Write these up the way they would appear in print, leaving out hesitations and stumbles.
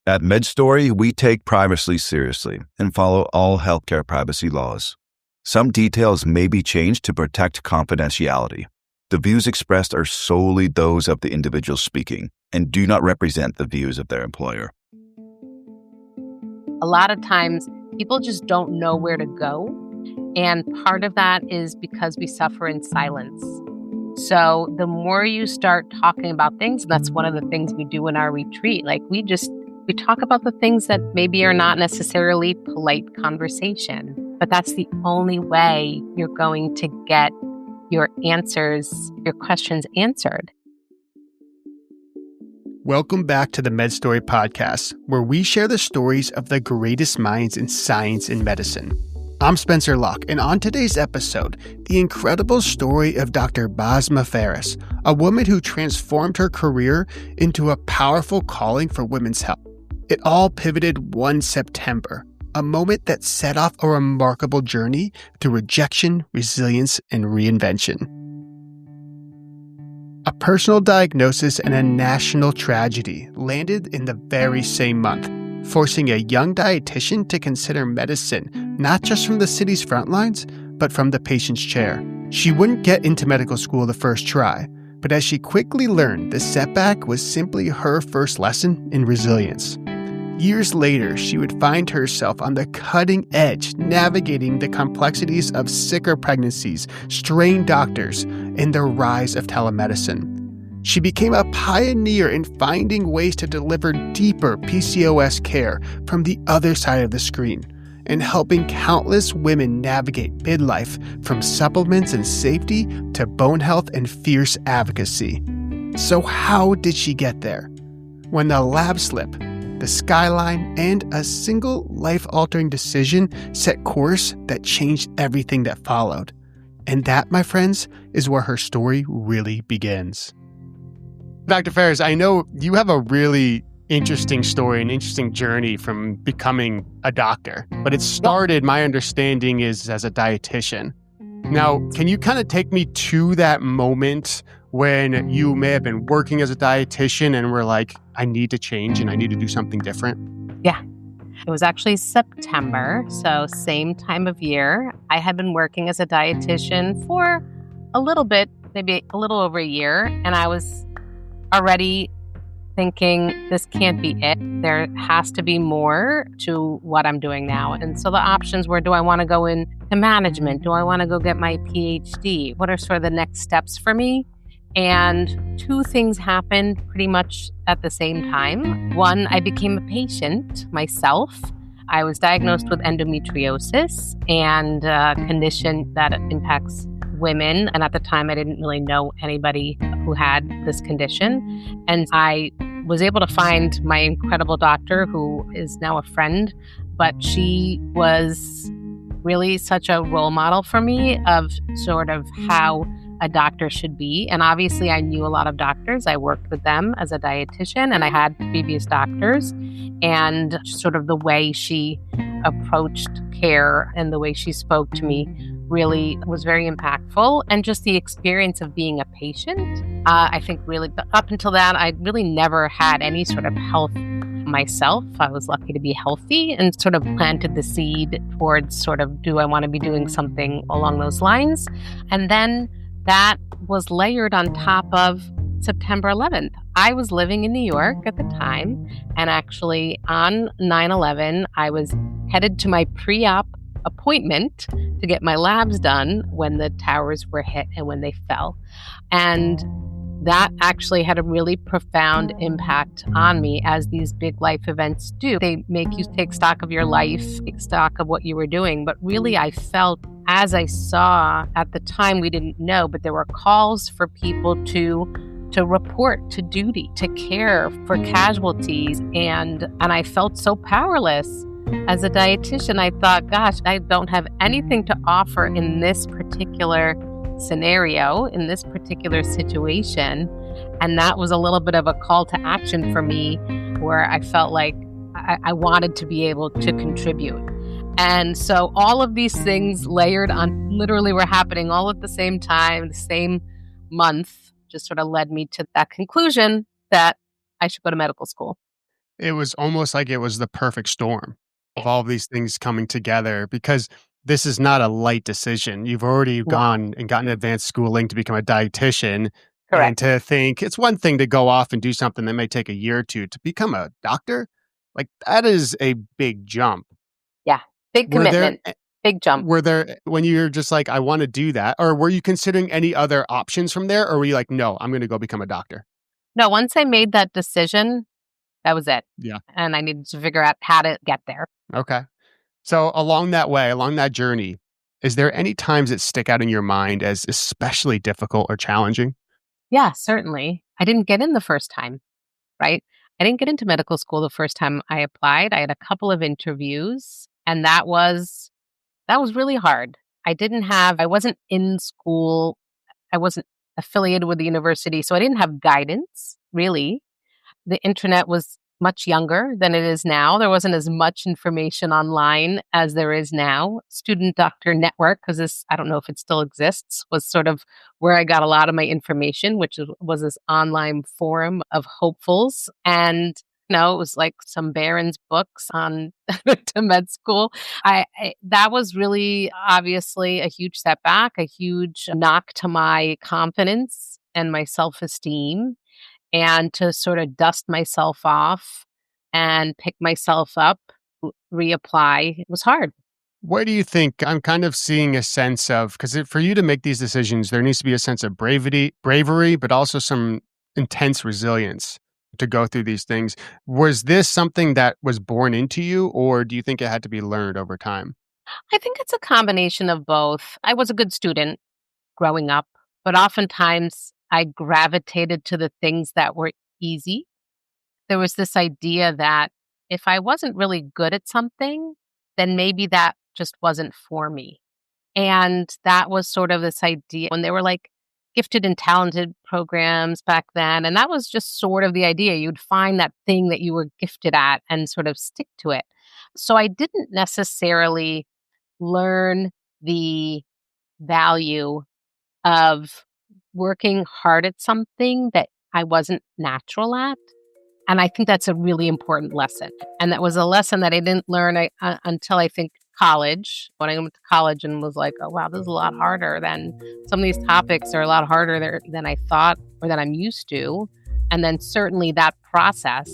At MedStory, we take privacy seriously and follow all healthcare privacy laws. Some details may be changed to protect confidentiality. The views expressed are solely those of the individual speaking and do not represent the views of their employer. A lot of times, people just don't know where to go. And part of that is because we suffer in silence. So the more you start talking about things, and that's one of the things we do in our retreat, like we talk about the things that maybe are not necessarily polite conversation, but that's the only way you're going to get your questions answered. Welcome back to the MedStory Podcast, where we share the stories of the greatest minds in science and medicine. I'm Spencer Locke, and on today's episode, the incredible story of Dr. Basma Faris, a woman who transformed her career into a powerful calling for women's health. It all pivoted one September, a moment that set off a remarkable journey through rejection, resilience, and reinvention. A personal diagnosis and a national tragedy landed in the very same month, forcing a young dietitian to consider medicine not just from the city's front lines, but from the patient's chair. She wouldn't get into medical school the first try, but as she quickly learned, the setback was simply her first lesson in resilience. Years later, she would find herself on the cutting edge, navigating the complexities of sicker pregnancies, strained doctors, and the rise of telemedicine. She became a pioneer in finding ways to deliver deeper PCOS care from the other side of the screen, and helping countless women navigate midlife from supplements and safety to bone health and fierce advocacy. So how did she get there? When the lab slip, the skyline, and a single life-altering decision set course that changed everything that followed. And that, my friends, is where her story really begins. Dr. Faris, I know you have a really interesting story, an interesting journey from becoming a doctor, but it started, my understanding, is as a dietitian. Now, can you kind of take me to that moment when you may have been working as a dietitian and were like, I need to change and I need to do something different? Yeah. It was actually September, so same time of year. I had been working as a dietitian for a little bit, maybe a little over a year, and I was already thinking, this can't be it. There has to be more to what I'm doing now. And so the options were, do I want to go into management? Do I want to go get my PhD? What are sort of the next steps for me? And two things happened pretty much at the same time. One, I became a patient myself. I was diagnosed with endometriosis and a condition that impacts women. And at the time, I didn't really know anybody who had this condition. And I was able to find my incredible doctor, who is now a friend, but she was really such a role model for me of sort of how a doctor should be. And obviously, I knew a lot of doctors. I worked with them as a dietitian, and I had previous doctors. And sort of the way she approached care and the way she spoke to me really was very impactful. And just the experience of being a patient, I think really up until that, I really never had any sort of health myself. I was lucky to be healthy and sort of planted the seed towards sort of, do I want to be doing something along those lines? And then that was layered on top of September 11th. I was living in New York at the time, and actually on 9/11, I was headed to my pre-op appointment to get my labs done when the towers were hit and when they fell. And that actually had a really profound impact on me, as these big life events do. They make you take stock of your life, take stock of what you were doing. But really, I felt, as I saw at the time, we didn't know, but there were calls for people to report to duty, to care for casualties. And I felt so powerless. As a dietitian, I thought, gosh, I don't have anything to offer in this particular scenario, in this particular situation. And that was a little bit of a call to action for me, where I felt like I wanted to be able to contribute. And so all of these things layered on literally were happening all at the same time, the same month, just sort of led me to that conclusion that I should go to medical school. It was almost like it was the perfect storm of all of these things coming together because this is not a light decision. You've already No, gone and gotten advanced schooling to become a dietitian. And correct. to think it's one thing to go off and do something that may take a year or two to become a doctor, like that is a big jump. Yeah. Big Were there commitment, big jump. when you're just like, I want to do that, or were you considering any other options from there? Or were you like, no, I'm going to go become a doctor? No, once I made that decision, that was it. Yeah. And I needed to figure out how to get there. Okay. So along that journey, is there any times that stick out in your mind as especially difficult or challenging? Yeah, certainly. I didn't get in the first time, right? I didn't get into medical school the first time I applied. I had a couple of interviews, and that was really hard. I wasn't in school. I wasn't affiliated with the university, so I didn't have guidance, really. The internet was much younger than it is now. There wasn't as much information online as there is now. Student Doctor Network, because this, I don't know if it still exists, was sort of where I got a lot of my information, which was this online forum of hopefuls. And, it was like some Barron's books on to med school. That was really obviously a huge setback, a huge knock to my confidence and my self-esteem. And to sort of dust myself off and pick myself up, reapply, it was hard. Where do you think I'm kind of seeing a sense of, because for you to make these decisions, there needs to be a sense of bravery, but also some intense resilience to go through these things. Was this something that was born into you, or do you think it had to be learned over time? I think it's a combination of both. I was a good student growing up, but oftentimes I gravitated to the things that were easy. There was this idea that if I wasn't really good at something, then maybe that just wasn't for me. And that was sort of this idea when they were like gifted and talented programs back then. And that was just sort of the idea. You'd find that thing that you were gifted at and sort of stick to it. So I didn't necessarily learn the value of working hard at something that I wasn't natural at. And I think that's a really important lesson. And that was a lesson that I didn't learn until I think college, when I went to college and was like, oh, wow, this is a lot harder than some of these topics are a lot harder than I thought or that I'm used to. And then certainly that process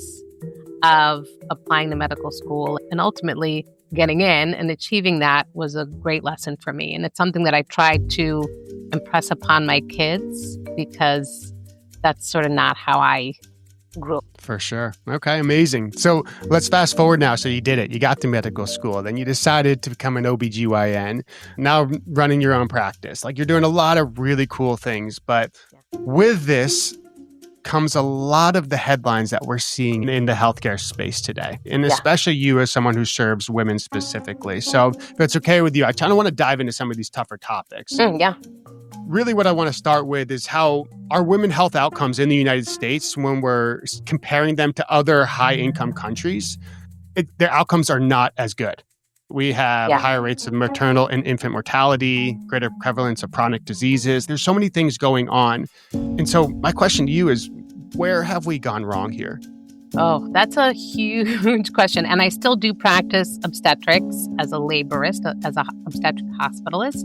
of applying to medical school and ultimately getting in and achieving that was a great lesson for me. And it's something that I tried to impress upon my kids because that's sort of not how I grew up. For sure. Okay, amazing. So let's fast forward now. So you did it. You got to medical school. Then you decided to become an OB-GYN. Now running your own practice. Like you're doing a lot of really cool things. But with this comes a lot of the headlines that we're seeing in the healthcare space today. And especially you as someone who serves women specifically. So if it's okay with you, I kind of want to dive into some of these tougher topics. Yeah. Really what I want to start with is how our women health outcomes in the United States, when we're comparing them to other high-income countries, their outcomes are not as good. We have higher rates of maternal and infant mortality, greater prevalence of chronic diseases. There's so many things going on. And so my question to you is, where have we gone wrong here? Oh, that's a huge question. And I still do practice obstetrics as a laborist, as an obstetric hospitalist.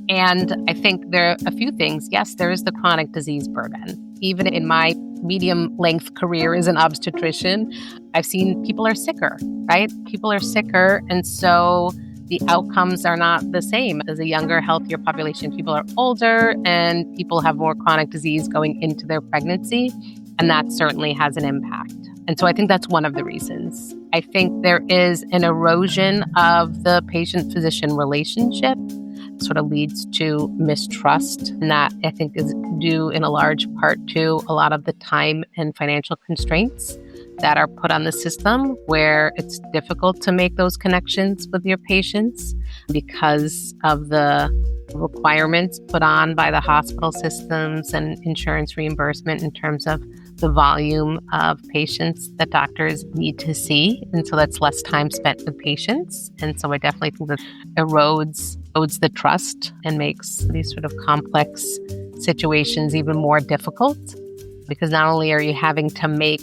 And I think there are a few things. Yes, there is the chronic disease burden. Even in my medium-length career as an obstetrician, I've seen people are sicker, right? People are sicker. And so the outcomes are not the same as a younger, healthier population. People are older and people have more chronic disease going into their pregnancy. And that certainly has an impact. And so I think that's one of the reasons. I think there is an erosion of the patient-physician relationship, sort of leads to mistrust. And that I think is due in a large part to a lot of the time and financial constraints that are put on the system where it's difficult to make those connections with your patients because of the requirements put on by the hospital systems and insurance reimbursement in terms of the volume of patients that doctors need to see. And so that's less time spent with patients. And so I definitely think that erodes the trust and makes these sort of complex situations even more difficult because not only are you having to make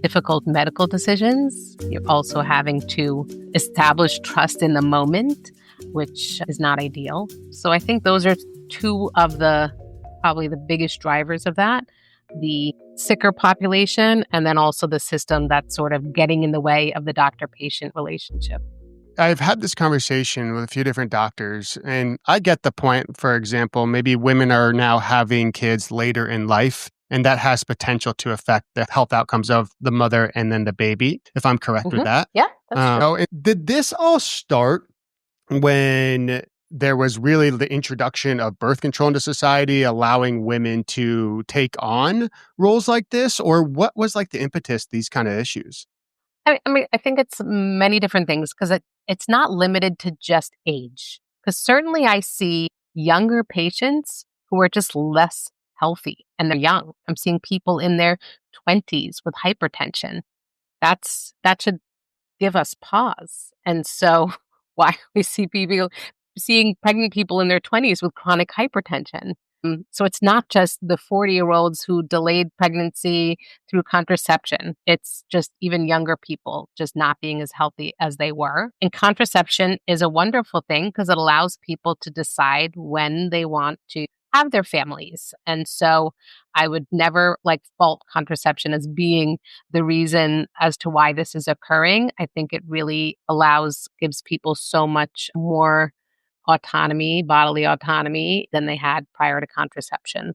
difficult medical decisions. You're also having to establish trust in the moment, which is not ideal. So I think those are two of probably the biggest drivers of that. The sicker population, and then also the system that's sort of getting in the way of the doctor-patient relationship. I've had this conversation with a few different doctors, and I get the point. For example, maybe women are now having kids later in life, and that has potential to affect the health outcomes of the mother and then the baby, if I'm correct with that. Yeah, that's true. Did this all start when there was really the introduction of birth control into society, allowing women to take on roles like this? Or what was like the impetus to these kind of issues? I mean, I think it's many different things because it's not limited to just age. Because certainly I see younger patients who are just less healthy and they're young. I'm seeing people in their 20s with hypertension. That should give us pause. And so why we see people seeing pregnant people in their 20s with chronic hypertension. So it's not just the 40-year-olds who delayed pregnancy through contraception. It's just even younger people just not being as healthy as they were. And contraception is a wonderful thing because it allows people to decide when they want to have their families. And so I would never fault contraception as being the reason as to why this is occurring. I think it really gives people so much more autonomy, bodily autonomy, than they had prior to contraception.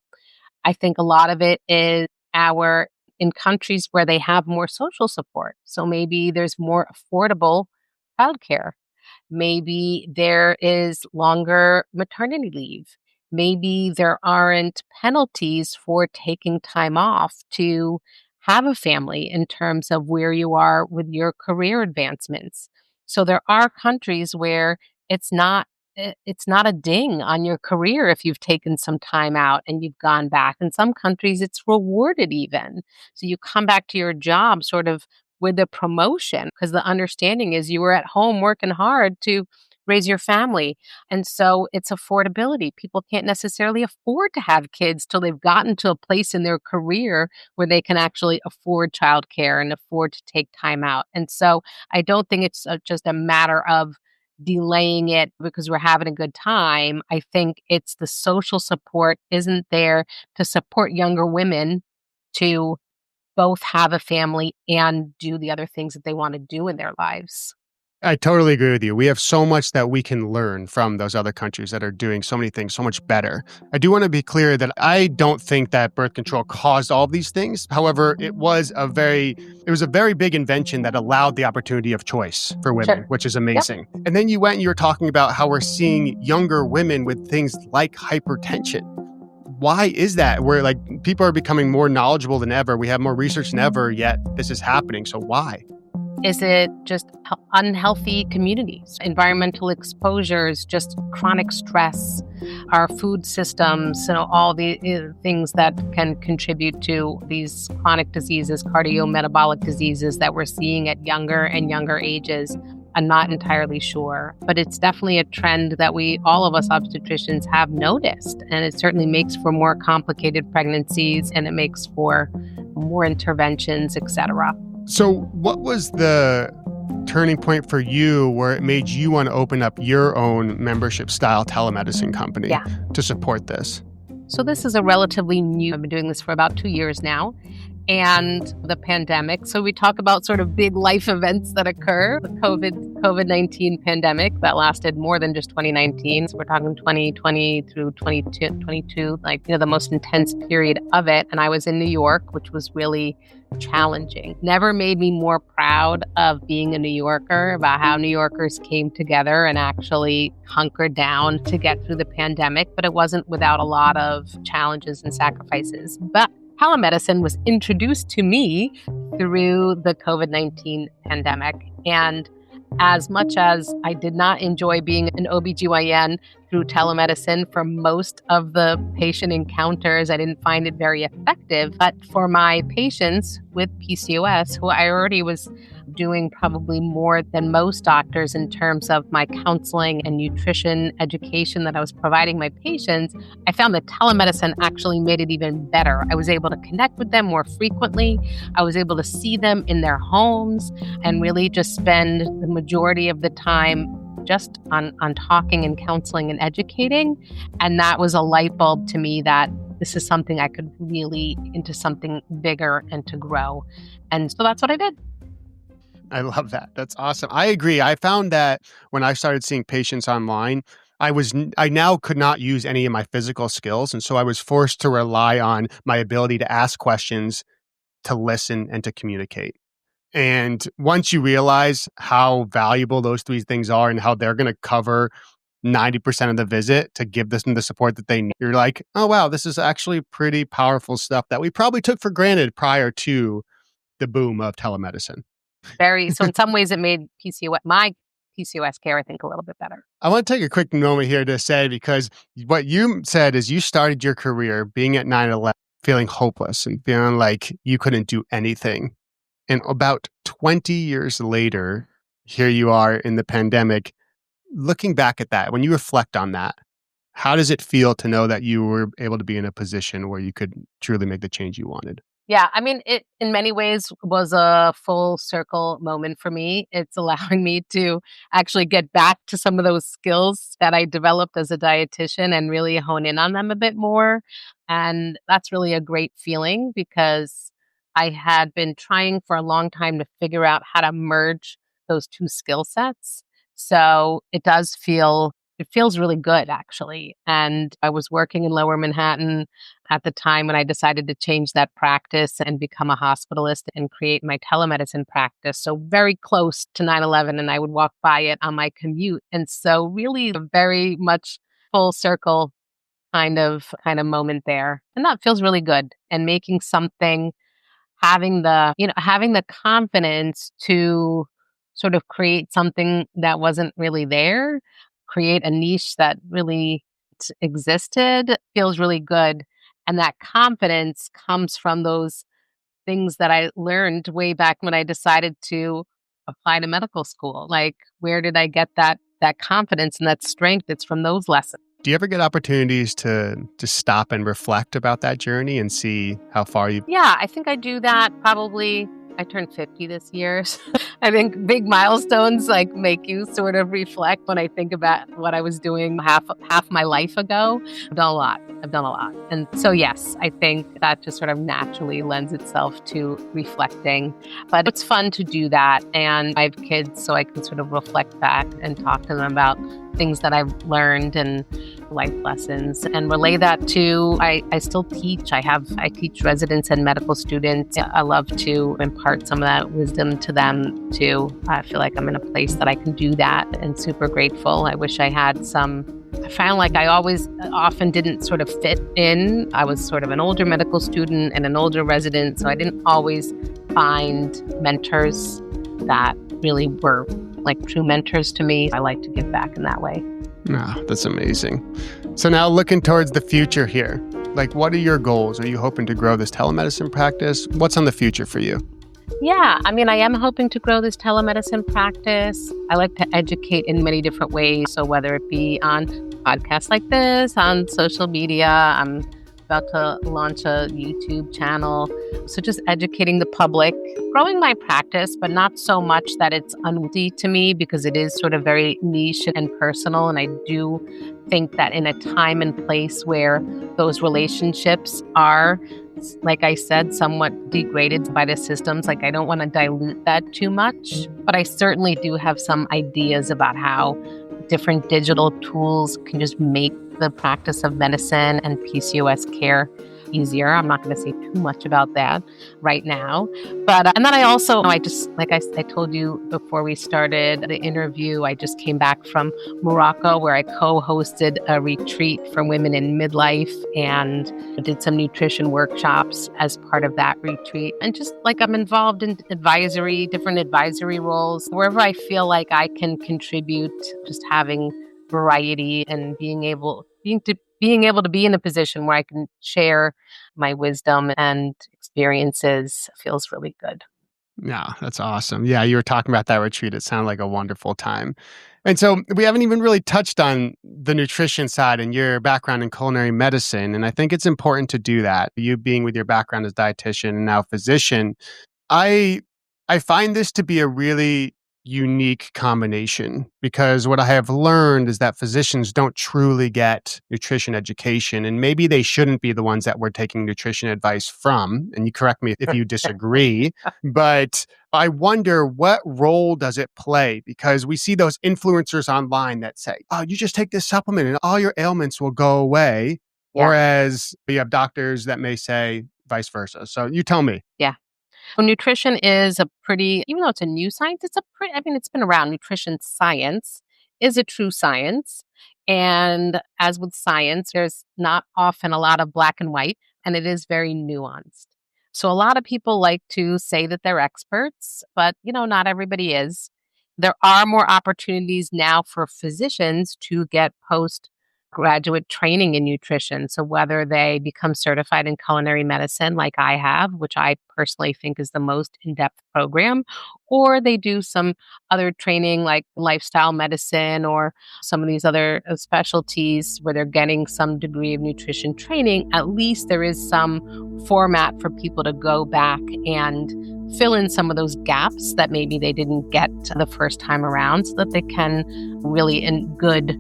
I think a lot of it is in countries where they have more social support. So maybe there's more affordable childcare. Maybe there is longer maternity leave. Maybe there aren't penalties for taking time off to have a family in terms of where you are with your career advancements. So there are countries where it's not a ding on your career if you've taken some time out and you've gone back. In some countries, it's rewarded even. So you come back to your job sort of with a promotion because the understanding is you were at home working hard to raise your family. And so it's affordability. People can't necessarily afford to have kids till they've gotten to a place in their career where they can actually afford childcare and afford to take time out. And so I don't think it's just a matter of delaying it because we're having a good time. I think it's the social support isn't there to support younger women to both have a family and do the other things that they want to do in their lives. I totally agree with you. We have so much that we can learn from those other countries that are doing so many things so much better. I do want to be clear that I don't think that birth control caused all of these things. However, it was a very big invention that allowed the opportunity of choice for women, which is amazing. Yep. And then you were talking about how we're seeing younger women with things like hypertension. Why is that? Where people are becoming more knowledgeable than ever. We have more research than ever, yet this is happening. So why? Is it just unhealthy communities, environmental exposures, just chronic stress, our food systems, all the things that can contribute to these chronic diseases, cardiometabolic diseases that we're seeing at younger and younger ages? I'm not entirely sure, but it's definitely a trend that all of us obstetricians have noticed. And it certainly makes for more complicated pregnancies and it makes for more interventions, et cetera. So what was the turning point for you where it made you want to open up your own membership style telemedicine company to support this? So this is a relatively new, I've been doing this for about 2 years now, and the pandemic. So we talk about sort of big life events that occur. The COVID-19 pandemic that lasted more than just 2019. So we're talking 2020 through 2022, the most intense period of it. And I was in New York, which was really challenging. Never made me more proud of being a New Yorker, about how New Yorkers came together and actually hunkered down to get through the pandemic. But it wasn't without a lot of challenges and sacrifices. But telemedicine was introduced to me through the COVID-19 pandemic. And as much as I did not enjoy being an OB-GYN through telemedicine for most of the patient encounters, I didn't find it very effective. But for my patients with PCOS, who I already was doing probably more than most doctors in terms of my counseling and nutrition education that I was providing my patients, I found that telemedicine actually made it even better. I was able to connect with them more frequently. I was able to see them in their homes and really just spend the majority of the time just on talking and counseling and educating. And that was a light bulb to me that this is something I could really into something bigger and to grow. And so that's what I did. I love that. That's awesome. I agree. I found that when I started seeing patients online, I now could not use any of my physical skills. And so I was forced to rely on my ability to ask questions, to listen, and to communicate. And once you realize how valuable those three things are and how they're going to cover 90% of the visit to give them the support that they need, you're like, oh, wow, this is actually pretty powerful stuff that we probably took for granted prior to the boom of telemedicine. So in some ways it made my PCOS care, I think, a little bit better. I want to take a quick moment here to say, because what you said is you started your career being at 9/11, feeling hopeless and feeling like you couldn't do anything. And about 20 years later, here you are in the pandemic. Looking back at that, when you reflect on that, how does it feel to know that you were able to be in a position where you could truly make the change you wanted? Yeah, I mean, it in many ways was a full circle moment for me. It's allowing me to actually get back to some of those skills that I developed as a dietitian and really hone in on them a bit more. And that's really a great feeling because I had been trying for a long time to figure out how to merge those two skill sets. So it feels really good actually. And I was working in Lower Manhattan at the time when I decided to change that practice and become a hospitalist and create my telemedicine practice. So very close to 9/11, and I would walk by it on my commute. And so really a very much full circle kind of moment there. And that feels really good. And making something, having the confidence to sort of create something that wasn't really there, create a niche that really existed, feels really good. And that confidence comes from those things that I learned way back when I decided to apply to medical school. Like, where did I get that confidence and that strength? It's from those lessons. Do you ever get opportunities to stop and reflect about that journey and see how far you've... Yeah, I think I do that probably. I turned 50 this year. So I think big milestones like make you sort of reflect. When I think about what I was doing half my life ago, I've done a lot. And so yes, I think that just sort of naturally lends itself to reflecting. But it's fun to do that. And I have kids, so I can sort of reflect back and talk to them about things that I've learned and life lessons and relay that to, I still teach. I teach residents and medical students. I love to impart some of that wisdom to them too. I feel like I'm in a place that I can do that and super grateful. I wish I had I found like I often didn't sort of fit in. I was sort of an older medical student and an older resident, so I didn't always find mentors that really were like true mentors to me. I like to give back in that way. Ah, that's amazing. So now looking towards the future here, like what are your goals? Are you hoping to grow this telemedicine practice? What's on the future for you? Yeah, I mean, I am hoping to grow this telemedicine practice. I like to educate in many different ways. So whether it be on podcasts like this, on social media, I'm about to launch a YouTube channel. So just educating the public, growing my practice, but not so much that it's unwieldy to me because it is sort of very niche and personal. And I do think that in a time and place where those relationships are, like I said, somewhat degraded by the systems, like I don't want to dilute that too much. But I certainly do have some ideas about how different digital tools can just make the practice of medicine and PCOS care easier. I'm not going to say too much about that right now. But, and then I just, like I told you before we started the interview, I just came back from Morocco where I co-hosted a retreat for women in midlife and did some nutrition workshops as part of that retreat. And just like I'm involved in different advisory roles, wherever I feel like I can contribute, just having variety and being able to be in a position where I can share my wisdom and experiences feels really good. Yeah, that's awesome. Yeah, you were talking about that retreat. It sounded like a wonderful time. And so we haven't even really touched on the nutrition side and your background in culinary medicine. And I think it's important to do that. You being with your background as dietitian and now physician, I I find this to be a really unique combination because what I have learned is that physicians don't truly get nutrition education, and maybe they shouldn't be the ones that we're taking nutrition advice from. And you correct me if you disagree, but I wonder, what role does it play? Because we see those influencers online that say, "Oh, you just take this supplement and all your ailments will go away." Yeah. Whereas we have doctors that may say vice versa. So you tell me. Yeah. Well, nutrition is a pretty, even though it's a new science, it's a pretty, I mean, it's been around. Nutrition science is a true science. And as with science, there's not often a lot of black and white, and it is very nuanced. So a lot of people like to say that they're experts, but, not everybody is. There are more opportunities now for physicians to get postgraduate training in nutrition. So whether they become certified in culinary medicine like I have, which I personally think is the most in-depth program, or they do some other training like lifestyle medicine or some of these other specialties where they're getting some degree of nutrition training, at least there is some format for people to go back and fill in some of those gaps that maybe they didn't get the first time around so that they can really in good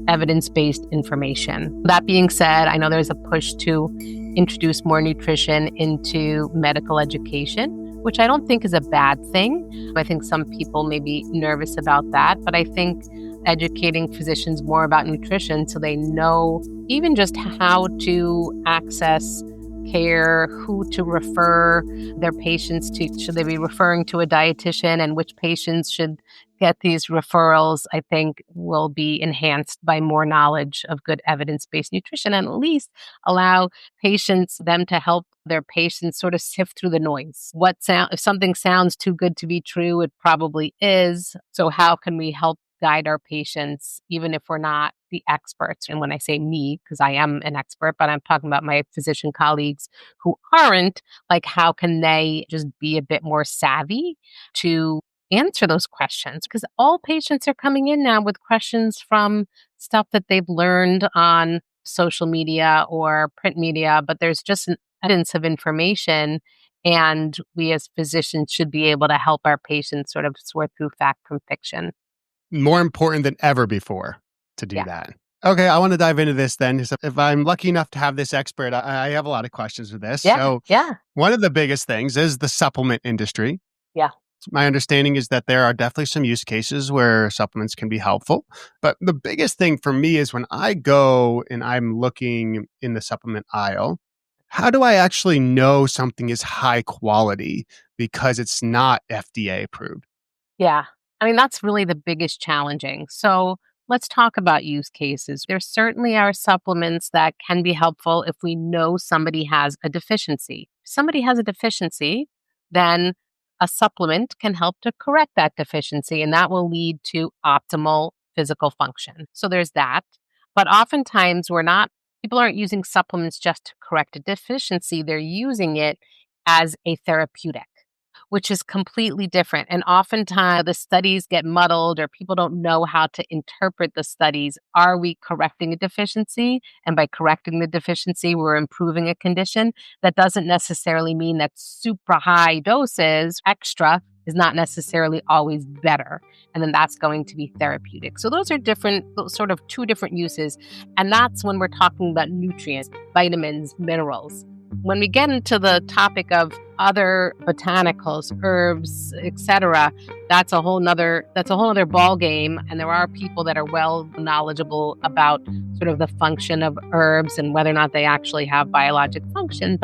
evidence-based information. That being said, I know there's a push to introduce more nutrition into medical education, which I don't think is a bad thing. I think some people may be nervous about that, but I think educating physicians more about nutrition so they know even just how to access care, who to refer their patients to. Should they be referring to a dietitian, and which patients should get these referrals, I think will be enhanced by more knowledge of good evidence-based nutrition, and at least allow them to help their patients sort of sift through the noise. If something sounds too good to be true, it probably is. So how can we help guide our patients, even if we're not the experts? And when I say me, because I am an expert, but I'm talking about my physician colleagues who aren't, like how can they just be a bit more savvy to answer those questions? Because all patients are coming in now with questions from stuff that they've learned on social media or print media, but there's just an abundance of information. And we as physicians should be able to help our patients sort of sort through fact from fiction. More important than ever before to do Yeah. that. Okay, I want to dive into this then. So if I'm lucky enough to have this expert, I have a lot of questions with this. So Yeah. one of the biggest things is the supplement industry. Yeah. My understanding is that there are definitely some use cases where supplements can be helpful. But the biggest thing for me is when I go and I'm looking in the supplement aisle, how do I actually know something is high quality because it's not FDA approved? Yeah. I mean, that's really the biggest challenging. So let's talk about use cases. There certainly are supplements that can be helpful if we know somebody has a deficiency. If somebody has a deficiency, then a supplement can help to correct that deficiency, and that will lead to optimal physical function. So there's that. But oftentimes people aren't using supplements just to correct a deficiency. They're using it as a therapeutic, which is completely different. And oftentimes the studies get muddled or people don't know how to interpret the studies. Are we correcting a deficiency? And by correcting the deficiency, we're improving a condition. That doesn't necessarily mean that super high doses, extra, is not necessarily always better. And then that's going to be therapeutic. So those are sort of two different uses. And that's when we're talking about nutrients, vitamins, minerals. When we get into the topic of other botanicals, herbs, etc., that's a whole nother ball game. And there are people that are well knowledgeable about sort of the function of herbs and whether or not they actually have biologic function,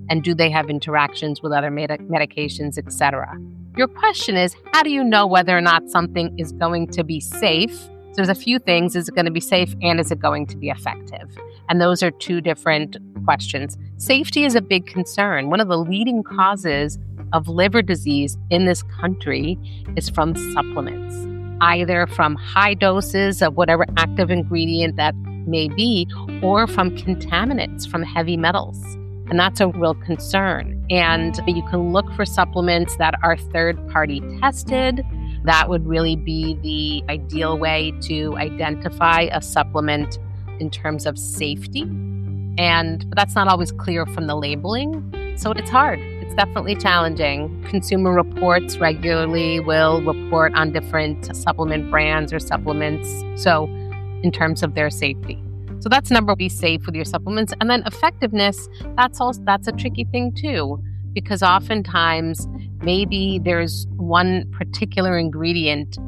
and do they have interactions with other medications, etc. Your question is, how do you know whether or not something is going to be safe? So there's a few things. Is it going to be safe and is it going to be effective? And those are two different questions. Safety is a big concern. One of the leading causes of liver disease in this country is from supplements, either from high doses of whatever active ingredient that may be, or from contaminants, from heavy metals. And that's a real concern. And you can look for supplements that are third-party tested. That would really be the ideal way to identify a supplement in terms of safety. But that's not always clear from the labeling. So it's hard. It's definitely challenging. Consumer Reports regularly will report on different supplement brands or supplements. So in terms of their safety. So that's number one, be safe with your supplements. And then effectiveness, that's a tricky thing too, because oftentimes maybe there's one particular ingredient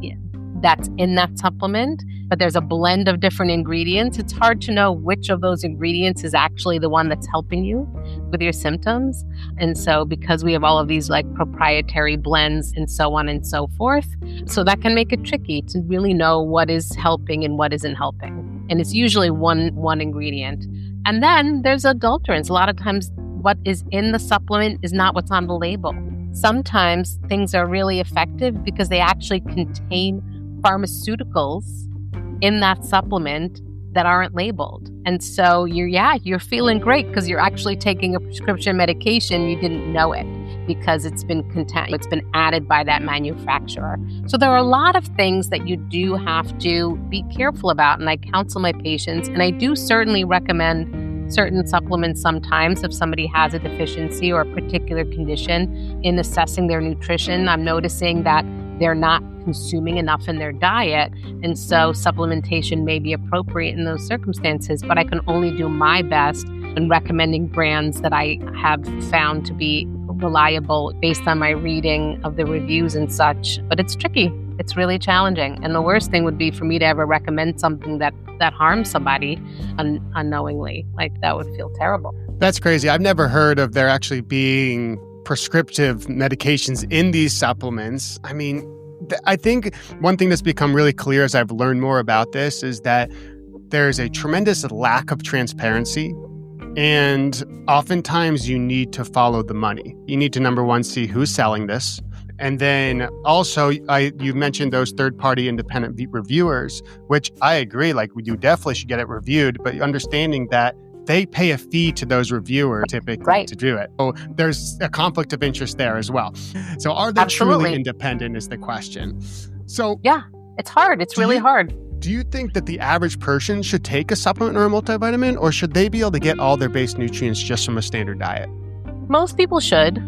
that's in that supplement, but there's a blend of different ingredients. It's hard to know which of those ingredients is actually the one that's helping you with your symptoms. And so because we have all of these like proprietary blends and so on and so forth, so that can make it tricky to really know what is helping and what isn't helping. And it's usually one ingredient. And then there's adulterants. A lot of times what is in the supplement is not what's on the label. Sometimes things are really effective because they actually contain pharmaceuticals in that supplement that aren't labeled. And so you're feeling great because you're actually taking a prescription medication. You didn't know it because it's been added by that manufacturer. So there are a lot of things that you do have to be careful about. And I counsel my patients, and I do certainly recommend certain supplements sometimes if somebody has a deficiency or a particular condition. In assessing their nutrition, I'm noticing that they're not consuming enough in their diet. And so supplementation may be appropriate in those circumstances, but I can only do my best in recommending brands that I have found to be reliable based on my reading of the reviews and such. But it's tricky. It's really challenging. And the worst thing would be for me to ever recommend something that harms somebody unknowingly. Like, that would feel terrible. That's crazy. I've never heard of there actually being prescriptive medications in these supplements. I mean, I think one thing that's become really clear as I've learned more about this is that there's a tremendous lack of transparency. And oftentimes you need to follow the money. You need to, number one, see who's selling this. And then also, you mentioned those third-party independent reviewers, which I agree, like you definitely should get it reviewed, but understanding that they pay a fee to those reviewers typically to do it. So there's a conflict of interest there as well. So are they truly independent is the question. So yeah, it's hard. It's really hard. Do you think that the average person should take a supplement or a multivitamin, or should they be able to get all their base nutrients just from a standard diet? Most people should,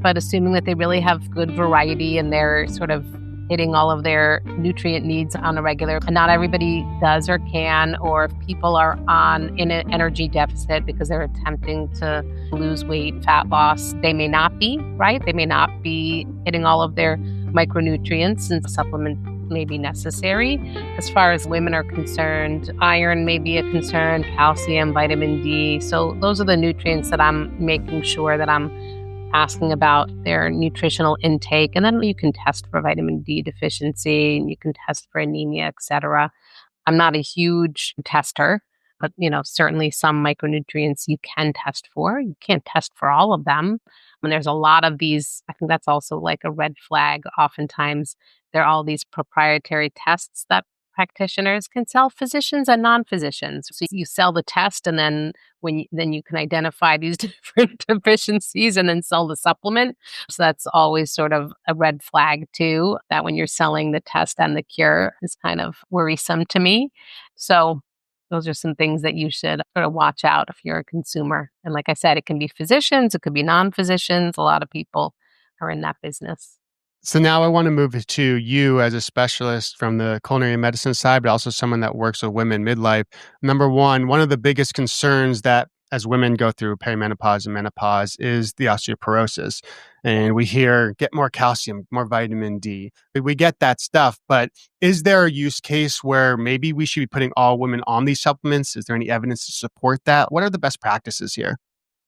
but assuming that they really have good variety and they're sort of hitting all of their nutrient needs on a regular. And not everybody does or can, or if people are in an energy deficit because they're attempting to lose weight, fat loss, they may not be, right? They may not be hitting all of their micronutrients, and supplement may be necessary. As far as women are concerned, iron may be a concern, calcium, vitamin D. So those are the nutrients that I'm making sure that I'm asking about their nutritional intake. And then you can test for vitamin D deficiency, and you can test for anemia, etc. I'm not a huge tester, but certainly some micronutrients you can test for. You can't test for all of them. And there's a lot of these, I think that's also like a red flag. Oftentimes there are all these proprietary tests that practitioners can sell, physicians and non-physicians. So you sell the test, and then then you can identify these different deficiencies and then sell the supplement. So that's always sort of a red flag too, that when you're selling the test and the cure is kind of worrisome to me. So those are some things that you should sort of watch out if you're a consumer. And like I said, it can be physicians, it could be non-physicians. A lot of people are in that business. So now I want to move to you as a specialist from the culinary medicine side, but also someone that works with women midlife. Number one of the biggest concerns that as women go through perimenopause and menopause is the osteoporosis. And we hear, get more calcium, more vitamin D. We get that stuff, but is there a use case where maybe we should be putting all women on these supplements? Is there any evidence to support that? What are the best practices here?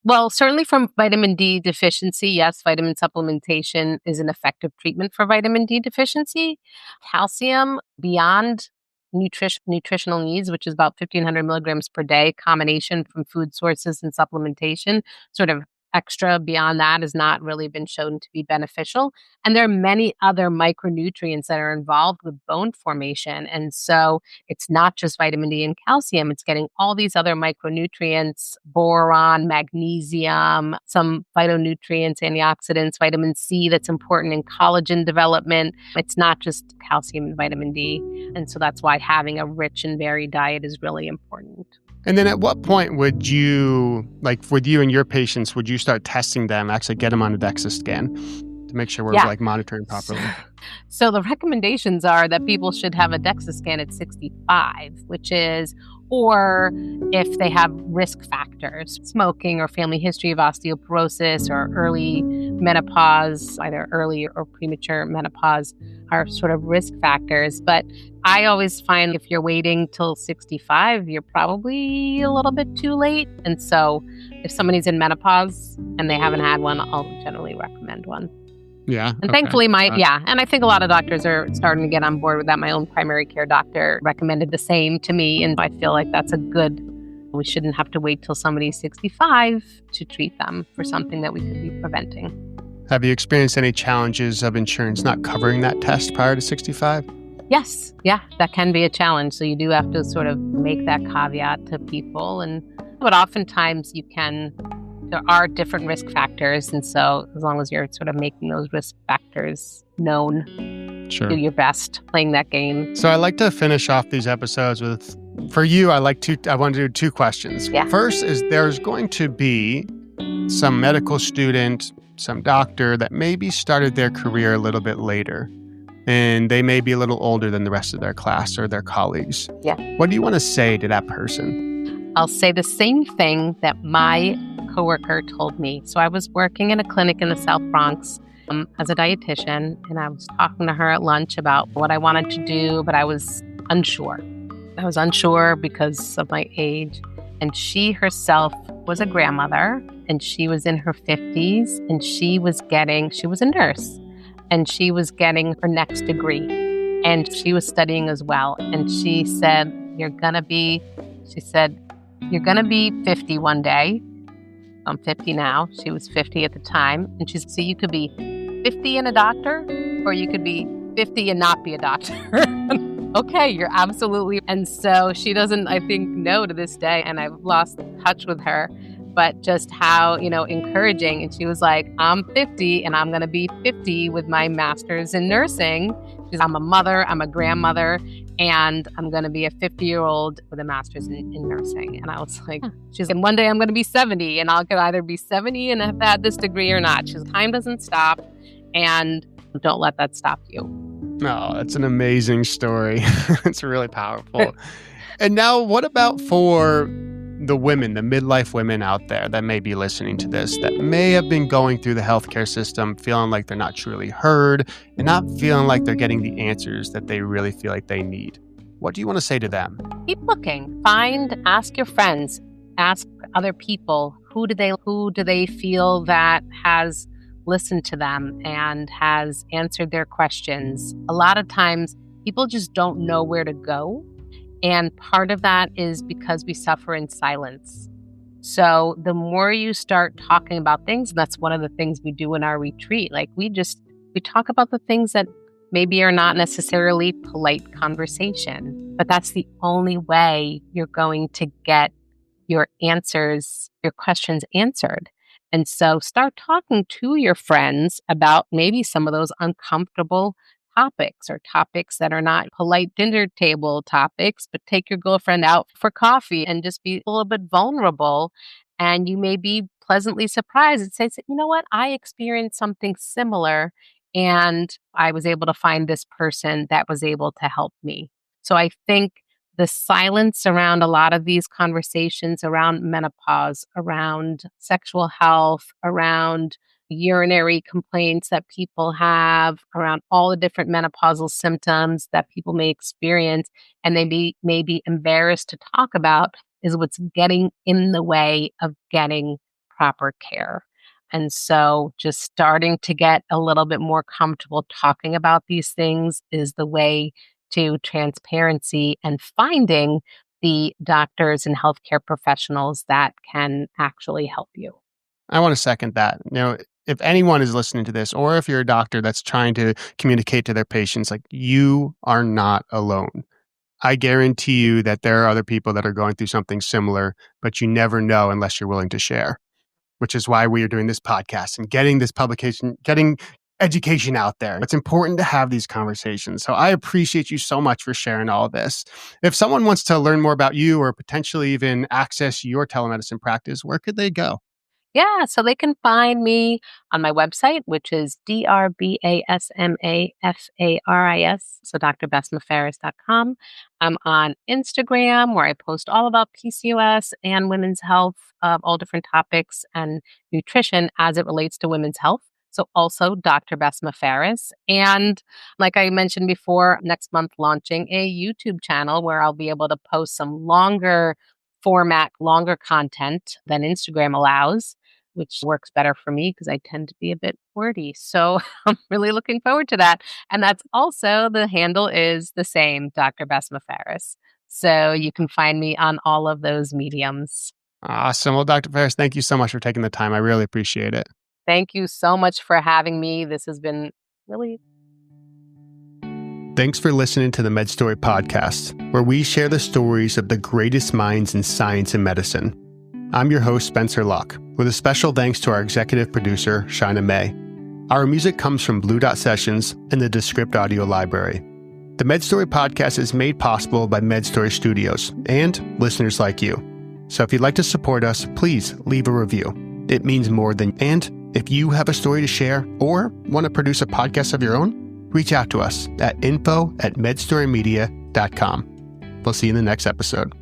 Well, certainly from vitamin D deficiency, yes, vitamin supplementation is an effective treatment for vitamin D deficiency. Calcium beyond nutritional needs, which is about 1,500 milligrams per day, combination from food sources and supplementation, sort of extra beyond that has not really been shown to be beneficial. And there are many other micronutrients that are involved with bone formation. And so it's not just vitamin D and calcium, it's getting all these other micronutrients, boron, magnesium, some phytonutrients, antioxidants, vitamin C that's important in collagen development. It's not just calcium and vitamin D. And so that's why having a rich and varied diet is really important. And then at what point would you, like with you and your patients, would you start testing them, actually get them on a DEXA scan to make sure we're like monitoring properly? So the recommendations are that people should have a DEXA scan at 65, which is, or if they have risk factors, smoking or family history of osteoporosis or early menopause, either early or premature menopause are sort of risk factors. But I always find if you're waiting till 65, you're probably a little bit too late. And so if somebody's in menopause and they haven't had one, I'll generally recommend one. Yeah. And thankfully and I think a lot of doctors are starting to get on board with that. My own primary care doctor recommended the same to me. And I feel like that's we shouldn't have to wait till somebody's 65 to treat them for something that we could be preventing. Have you experienced any challenges of insurance not covering that test prior to 65? Yes. Yeah, that can be a challenge. So you do have to sort of make that caveat to people. But oftentimes there are different risk factors. And so as long as you're sort of making those risk factors known, do your best playing that game. So I like to finish off these episodes with, for you, I want to do two questions. Yeah. First is there's going to be some medical student, some doctor that maybe started their career a little bit later, and they may be a little older than the rest of their class or their colleagues. Yeah. What do you want to say to that person? I'll say the same thing that my coworker told me. So I was working in a clinic in the South Bronx as a dietitian, and I was talking to her at lunch about what I wanted to do, but I was unsure. I was unsure because of my age. And she herself was a grandmother, and she was in her 50s, and she was a nurse, and she was getting her next degree, and she was studying as well. And she said, you're going to be 50 one day. I'm 50 now. She was 50 at the time. And she said, so you could be 50 and a doctor, or you could be 50 and not be a doctor. Okay, you're absolutely. And so she doesn't, I think, know to this day. And I've lost touch with her, but just how, encouraging. And she was like, I'm 50 and I'm going to be 50 with my master's in nursing. She's, I'm a mother, I'm a grandmother, and I'm going to be a 50-year-old with a master's in nursing. And I was like, she's like, one day I'm going to be 70 and I'll either be 70 and have had this degree or not. She's, time doesn't stop, and don't let that stop you. Oh, that's an amazing story. It's really powerful. And now what about for the women, the midlife women out there that may be listening to this, that may have been going through the healthcare system feeling like they're not truly heard and not feeling like they're getting the answers that they really feel like they need? What do you want to say to them? Keep looking. Ask your friends, ask other people, who do they feel that has listened to them and has answered their questions. A lot of times people just don't know where to go. And part of that is because we suffer in silence. So the more you start talking about things, and that's one of the things we do in our retreat, like we talk about the things that maybe are not necessarily polite conversation, but that's the only way you're going to get your questions answered. And so start talking to your friends about maybe some of those uncomfortable topics, or topics that are not polite dinner table topics, but take your girlfriend out for coffee and just be a little bit vulnerable. And you may be pleasantly surprised. It says, you know what? I experienced something similar, and I was able to find this person that was able to help me. So I think the silence around a lot of these conversations around menopause, around sexual health, around urinary complaints that people have, around all the different menopausal symptoms that people may experience and they may be embarrassed to talk about, is what's getting in the way of getting proper care. And so just starting to get a little bit more comfortable talking about these things is the way to transparency and finding the doctors and healthcare professionals that can actually help you. I want to second that. If anyone is listening to this, or if you're a doctor that's trying to communicate to their patients, like, you are not alone. I guarantee you that there are other people that are going through something similar, but you never know unless you're willing to share, which is why we are doing this podcast and getting this publication, getting education out there. It's important to have these conversations. So I appreciate you so much for sharing all of this. If someone wants to learn more about you or potentially even access your telemedicine practice, where could they go? Yeah, so they can find me on my website, which is DrBasmaFaris, so drbasmafaris.com. I'm on Instagram, where I post all about PCOS and women's health, all different topics, and nutrition as it relates to women's health. So also Dr. Basma Faris. And like I mentioned before, next month launching a YouTube channel where I'll be able to post some longer format, longer content than Instagram allows, which works better for me because I tend to be a bit wordy. So I'm really looking forward to that. And that's also, the handle is the same, Dr. Basma Faris. So you can find me on all of those mediums. Awesome. Well, Dr. Faris, thank you so much for taking the time. I really appreciate it. Thank you so much for having me. This has been really... Thanks for listening to the MedStory Podcast, where we share the stories of the greatest minds in science and medicine. I'm your host, Spencer Locke, with a special thanks to our executive producer, Shaina May. Our music comes from Blue Dot Sessions and the Descript Audio Library. The MedStory Podcast is made possible by MedStory Studios and listeners like you. So if you'd like to support us, please leave a review. It means more than... And if you have a story to share or want to produce a podcast of your own, reach out to us at info@medstorymedia.com. We'll see you in the next episode.